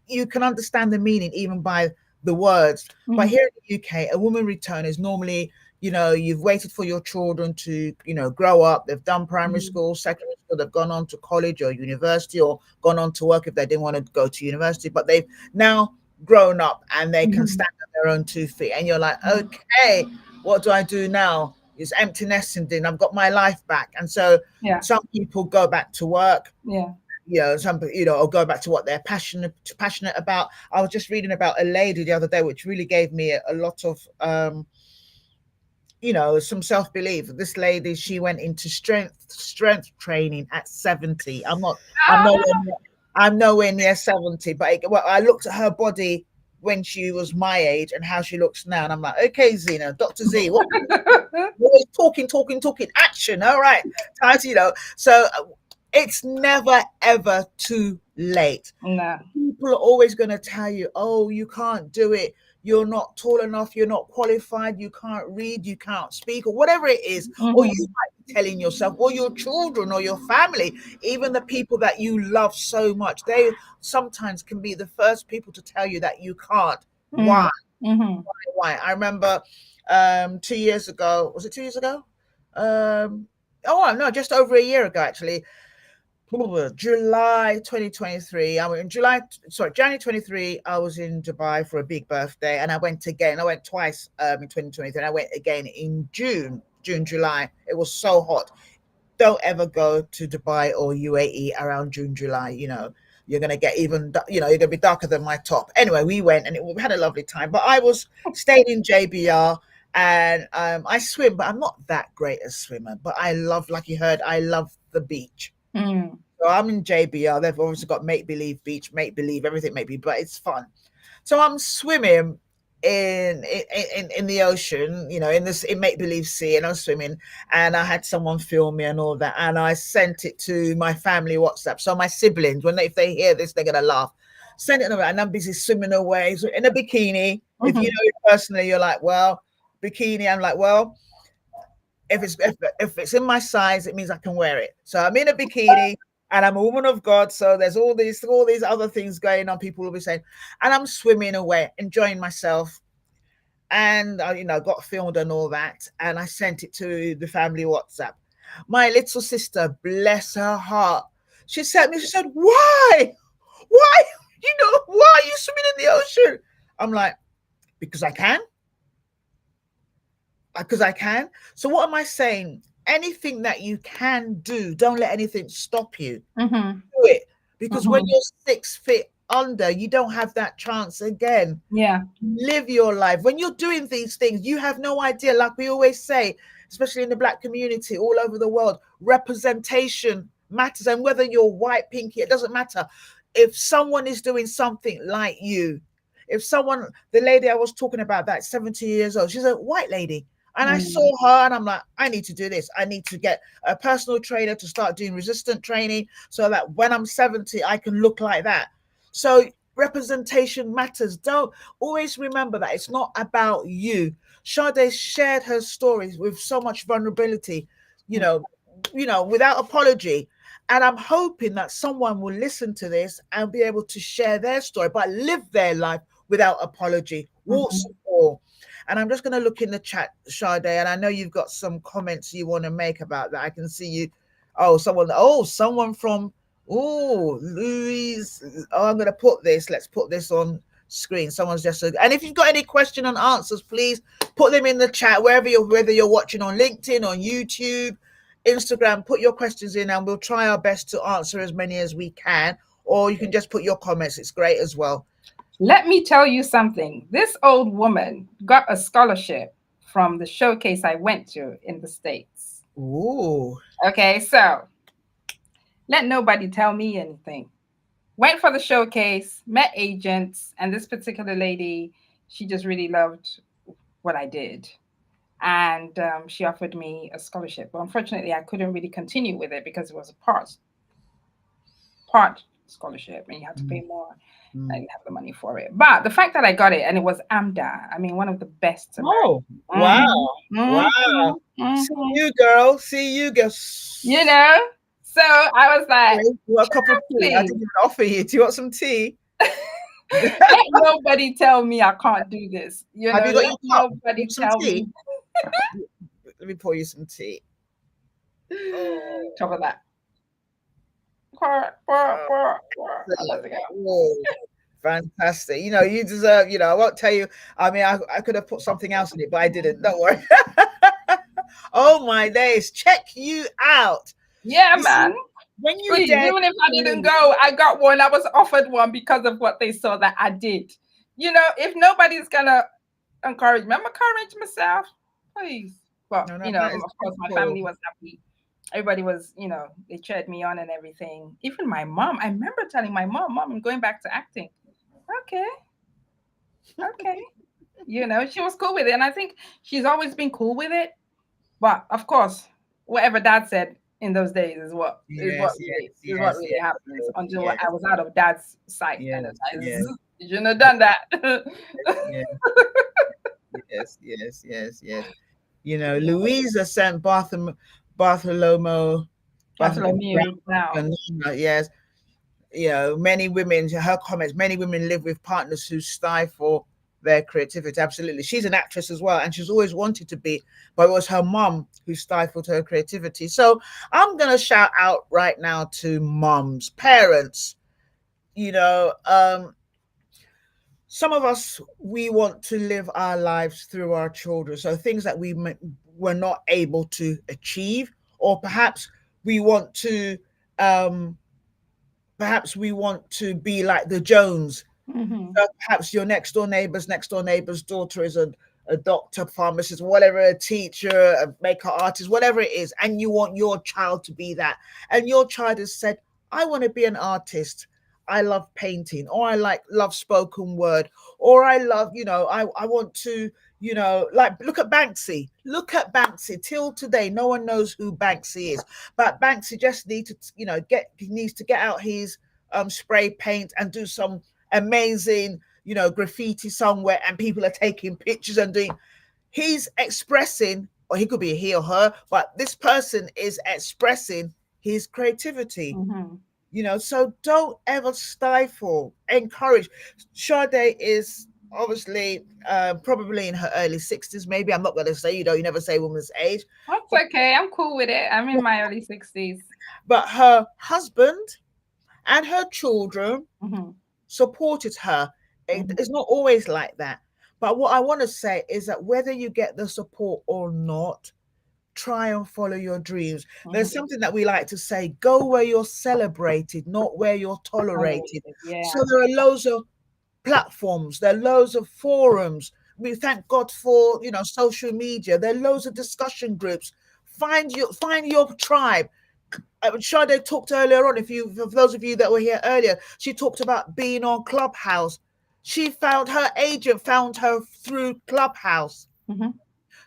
Speaker 2: you can understand the meaning even by the words. But
Speaker 3: Mhm.
Speaker 2: here in the UK, a woman return is normally, you've waited for your children to, grow up. They've done primary
Speaker 3: Mhm.
Speaker 2: school, secondary school, they've gone on to college or university, or gone on to work if they didn't want to go to university, but they've now grown up and they can
Speaker 3: Mhm.
Speaker 2: stand on their own 2 feet. And you're like, okay, what do I do now? It's empty nesting. I've got my life back. And so
Speaker 3: Yeah.
Speaker 2: some people go back to work,
Speaker 3: Yeah.
Speaker 2: some, or go back to what they're passionate about. I was just reading about a lady the other day, which really gave me a lot of some self-belief. This lady, she went into strength training at 70. I'm
Speaker 3: Ah.
Speaker 2: nowhere near, I'm nowhere near 70, but I looked at her body when she was my age and how she looks now, and I'm like, okay, Zena, Dr. Z, what, always talking, action. All right, time to, so it's never ever too late.
Speaker 3: No.
Speaker 2: People are always going to tell you, oh, you can't do it, you're not tall enough, you're not qualified, you can't read, you can't speak, or whatever it is. Or you
Speaker 3: Mhm.
Speaker 2: might be telling yourself, or your children, or your family, even the people that you love so much, they sometimes can be the first people to tell you that you can't.
Speaker 3: Mhm.
Speaker 2: Why?
Speaker 3: Mhm.
Speaker 2: I remember 2 years ago, was it 2 years ago? Oh no, just over a year ago, actually. July 2023. I went in January 23. I was in Dubai for a big birthday, and I went again. I went twice in 2023, and I went again in July. It was so hot. Don't ever go to Dubai or UAE around June, July. You're gonna get you're gonna be darker than my top. Anyway, we went and we had a lovely time. But I was stayed in JBR, and I swim, but I'm not that great a swimmer. But I love, like you heard, I love the beach.
Speaker 3: Mhm.
Speaker 2: So I'm in JBR. They've obviously got make believe beach, make believe everything, make believe, but it's fun. So I'm swimming in the ocean, in this in make believe sea, and I was swimming, and I had someone film me and all that, and I sent it to my family WhatsApp. So my siblings, if they hear this, they're gonna laugh. Send it away, and I'm busy swimming away in a bikini. If you
Speaker 3: Mhm.
Speaker 2: know me personally, you're like, well, bikini. I'm like, well, if it's in my size, it means I can wear it. So I'm in a bikini. and I'm a woman of God. So there's all these other things going on. People will be saying, and I'm swimming away, enjoying myself. And I, got filmed and all that. And I sent it to the family WhatsApp. My little sister, bless her heart, she sent me, she said, why? Why? Why are you swimming in the ocean? I'm like, because I can. Because I can. So what am I saying? Anything that you can do, don't let anything stop you.
Speaker 3: Mm-hmm.
Speaker 2: Do it. Because when you're 6 feet under, you don't have that chance again.
Speaker 3: Yeah.
Speaker 2: Live your life. When you're doing these things, you have no idea. Like we always say, especially in the Black community all over the world, representation matters. And whether you're white, pinky, it doesn't matter. If someone is doing something like you, if someone, the lady I was talking about, that 70 years old, she's a white lady. And I saw her and I'm like, I need to do this. I need to get a personal trainer to start doing resistant training so that when I'm 70, I can look like that. So representation matters. Don't always remember that it's not about you. Sade shared her stories with so much vulnerability, without apology. And I'm hoping that someone will listen to this and be able to share their story, but live their life without apology. Warts and all. And I'm just going to look in the chat, Sade, and I know you've got some comments you want to make about that. I can see you. Someone from, Louise. I'm going to put this. Let's put this on screen. Someone's just, and if you've got any question and answers, please put them in the chat, whether you're watching on LinkedIn, on YouTube, Instagram, put your questions in and we'll try our best to answer as many as we can. Or you can just put your comments. It's great as well.
Speaker 3: Let me tell you something. This old woman got a scholarship from the showcase I went to in the States.
Speaker 2: Ooh.
Speaker 3: Okay, so let nobody tell me anything. Went for the showcase, met agents, and this particular lady, she just really loved what I did. And she offered me a scholarship. But unfortunately, I couldn't really continue with it because it was a part scholarship and you had to pay more. I didn't have the money for it. But the fact that I got it, and it was AMDA, I mean, one of the best.
Speaker 2: Oh, wow. Wow. See you, girl.
Speaker 3: So I was like,
Speaker 2: you want a cup of tea? I didn't even offer you. Do you want some tea?
Speaker 3: let nobody tell me I can't do this.
Speaker 2: Have you got your cup?
Speaker 3: Nobody tell me.
Speaker 2: Let me pour you some tea.
Speaker 3: Top of that.
Speaker 2: Fantastic. You deserve, I won't tell you. I mean, I could have put something else in it, but I didn't. Don't worry. Oh my days. Check you out.
Speaker 3: Yeah, man.
Speaker 2: When you
Speaker 3: Please, even if I didn't go, I got one. I was offered one because of what they saw that I did. If nobody's gonna encourage me, I'm encourage myself. Please. Well, of course, my family was happy. Everybody was, they cheered me on and everything. Even my mom, I remember telling my mom, I'm going back to acting. Okay. She was cool with it. And I think she's always been cool with it. But of course, whatever dad said in those days is what really happens until I was out of dad's sight. And you shouldn't have done that.
Speaker 2: Yes. Louisa sent Bartholomew. Yes. Many women, her comments, many women live with partners who stifle their creativity. Absolutely. She's an actress as well, and she's always wanted to be, but it was her mom who stifled her creativity. So I'm going to shout out right now to moms, parents. Some of us, we want to live our lives through our children. So things that we were not able to achieve, or perhaps we want to be like the Jones. So perhaps your next door neighbor's daughter is a doctor, pharmacist, whatever, a teacher, a makeup artist, whatever it is, and you want your child to be that. And your child has said, I want to be an artist. I love painting, or I love spoken word, or I love, I want to, look at Banksy. Till today, no one knows who Banksy is, but Banksy just needs to get out his spray paint and do some amazing, graffiti somewhere, and people are taking pictures and doing. He's expressing, or he could be a he or her, but this person is expressing his creativity.
Speaker 3: Mm-hmm.
Speaker 2: You know, so don't ever stifle, encourage. Sade is obviously probably in her early 60s, maybe. I'm not going to say, you never say woman's age,
Speaker 3: That's
Speaker 2: but,
Speaker 3: okay. I'm cool with it. I'm in my early 60s.
Speaker 2: but her husband and her children
Speaker 3: Mm-hmm.
Speaker 2: supported her.
Speaker 3: Mm-hmm.
Speaker 2: It's not always like that. But what I want to say is that whether you get the support or not, try and follow your dreams. There's something that we like to say, go where you're celebrated, not where you're tolerated.
Speaker 3: Yeah.
Speaker 2: So there are loads of platforms, there are loads of forums. We thank God for, social media. There are loads of discussion groups. Find your tribe. Sade talked earlier on, for those of you that were here earlier, she talked about being on Clubhouse. Her agent found her through Clubhouse.
Speaker 3: Mm-hmm.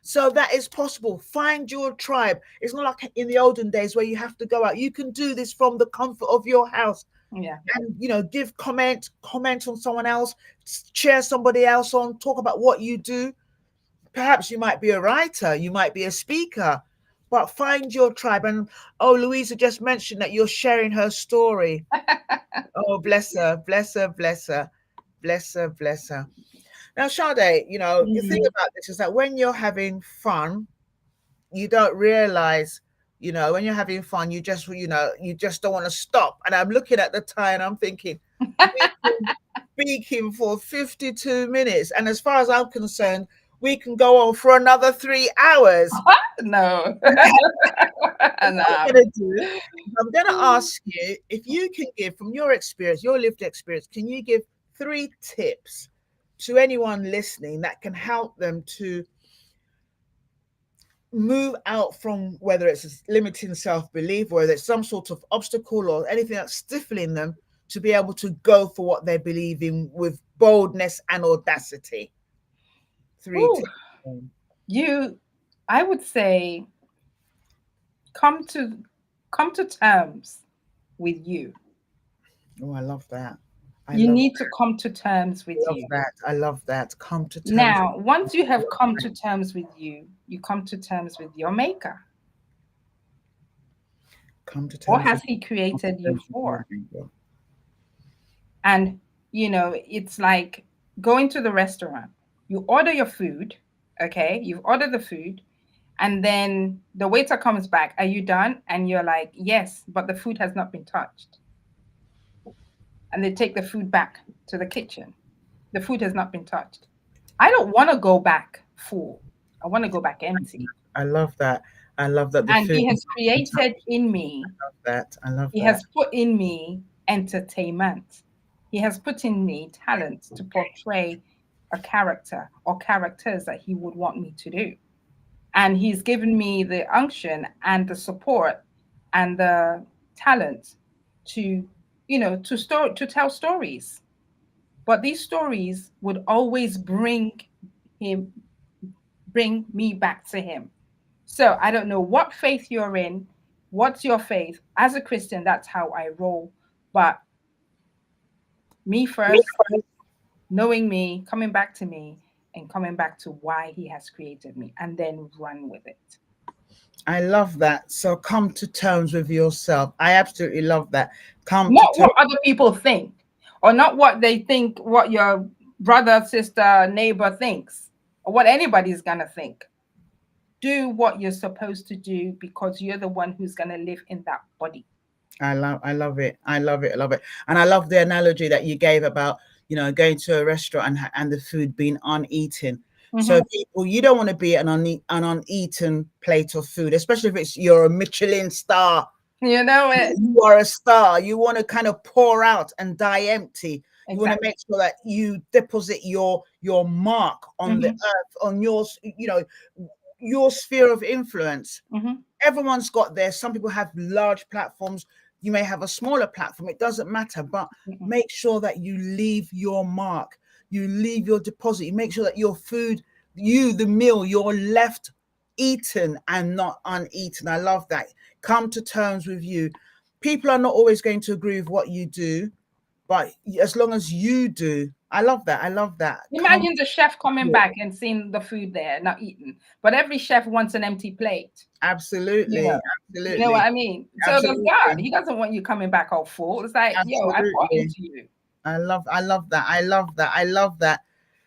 Speaker 2: So that is possible. Find your tribe. It's not like in the olden days where you have to go out. You can do this from the comfort of your house.
Speaker 3: Yeah.
Speaker 2: And, give comment on someone else, share somebody else on, talk about what you do. Perhaps you might be a writer, you might be a speaker, but find your tribe. And Louisa just mentioned that you're sharing her story. Oh, bless her, bless her, bless her, bless her, bless her. Now, Sade, the thing about this is that when you're having fun, you don't realize, when you're having fun, you just don't want to stop. And I'm looking at the time and I'm thinking, we've been speaking for 52 minutes. And as far as I'm concerned, we can go on for another 3 hours.
Speaker 3: No.
Speaker 2: What I'm going to ask you if you can give, from your experience, your lived experience, can you give 3 tips to anyone listening that can help them to move out from, whether it's limiting self-belief, whether it's some sort of obstacle or anything that's stifling them, to be able to go for what they believe in with boldness and audacity? 3 tips.
Speaker 3: I would say, come to terms with you.
Speaker 2: Oh, I love that.
Speaker 3: You need to come to terms with you.
Speaker 2: I love that. Come to terms.
Speaker 3: Now, once you have come to terms with you, you come to terms with your maker.
Speaker 2: Come to terms.
Speaker 3: What has he created you for? And, it's like going to the restaurant. You order your food, okay? You've ordered the food, and then the waiter comes back. Are you done? And you're like, yes, but the food has not been touched. And they take the food back to the kitchen. The food has not been touched. I don't want to go back full. I want to go back empty.
Speaker 2: I love that. And
Speaker 3: he has created in me.
Speaker 2: I love that.
Speaker 3: He has put in me entertainment. He has put in me talent to portray a character or characters that he would want me to do. And he's given me the unction and the support and the talent to to tell stories. But these stories would always bring me back to him. So I don't know what faith you're in. What's your faith? As a Christian, that's how I roll. But me first, knowing me, coming back to me, and coming back to why he has created me, and then run with it.
Speaker 2: I love that. So come to terms with yourself. I absolutely love that.
Speaker 3: Not what other people think, or not what they think, what your brother, sister, neighbor thinks, or what anybody's gonna think. Do what you're supposed to do because you're the one who's gonna live in that body.
Speaker 2: I love it. I love it. And I love the analogy that you gave about, going to a restaurant and the food being uneaten. Mm-hmm. So people, you don't want to be an uneaten plate of food, especially if you're a Michelin star.
Speaker 3: You know it.
Speaker 2: You are a star. You want to kind of pour out and die empty. Exactly. You want to make sure that you deposit your mark on the earth, on your sphere of influence. Mm-hmm. Everyone's got there. Some people have large platforms. You may have a smaller platform. It doesn't matter, but make sure that you leave your mark. You leave your deposit. You make sure that your food, the meal, you're left eaten and not uneaten. I love that. Come to terms with you. People are not always going to agree with what you do, but as long as you do, I love that. I love that.
Speaker 3: Imagine the chef coming back and seeing the food there, not eating. But every chef wants an empty plate.
Speaker 2: Absolutely. Absolutely.
Speaker 3: You know what I mean? So does
Speaker 2: Absolutely.
Speaker 3: God. He doesn't want you coming back all full. It's like, yo, I brought into you.
Speaker 2: I love that. I love that. I love that.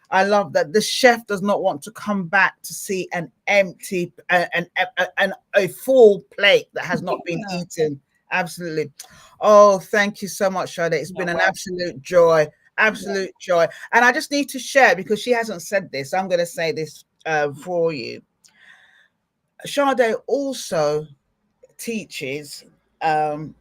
Speaker 2: I love that the chef does not want to come back to see an empty and a full plate that has not been eaten. Absolutely. Oh, thank you so much, Sade. It's been an absolute joy. Absolute joy. And I just need to share, because she hasn't said this. I'm going to say this for you. Sade also teaches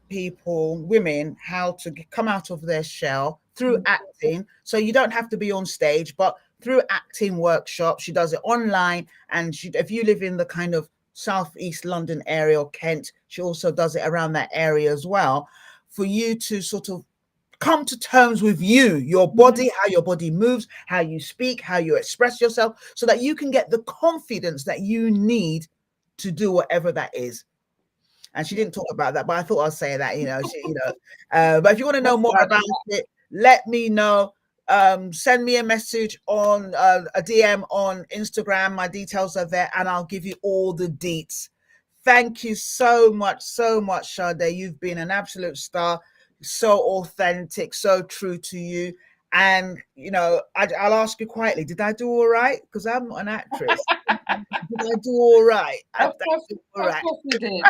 Speaker 2: people, women, how to come out of their shell through acting. So you don't have to be on stage, but through acting workshops. She does it online, and if you live in the kind of Southeast London area or Kent, she also does it around that area as well, for you to sort of come to terms with your body, how your body moves, how you speak, how you express yourself, so that you can get the confidence that you need to do whatever that is. And she didn't talk about that, but I thought I'd say that, but if you want to know more about it, let me know. Send me a message on a DM on Instagram. My details are there, and I'll give you all the deets. Thank you so much, Sade. You've been an absolute star, so authentic, so true to you. And I'll ask you quietly, did I do all right? Because I'm not an actress. Did I do all right?
Speaker 3: Of course you did.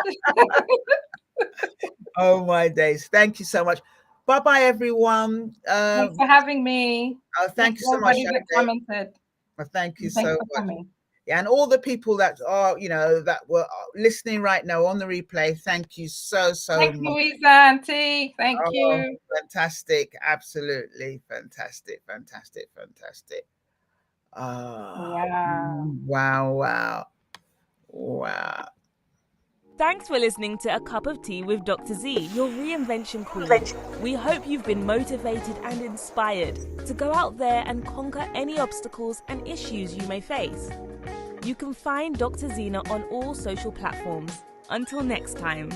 Speaker 2: Oh my days. Thank you so much. Bye-bye, everyone.
Speaker 3: Thanks for having me.
Speaker 2: Oh, thank you so much.
Speaker 3: That commented.
Speaker 2: Well, thank you so much.
Speaker 3: Coming.
Speaker 2: Yeah, and all the people that are, that were listening right now on the replay, thank you so much.
Speaker 3: Thanks, Louisa, Auntie. Thank you.
Speaker 2: Fantastic. Absolutely fantastic. Wow.
Speaker 1: Thanks for listening to A Cup of Tea with Dr. Z, your reinvention queen. We hope you've been motivated and inspired to go out there and conquer any obstacles and issues you may face. You can find Dr. Zena on all social platforms. Until next time.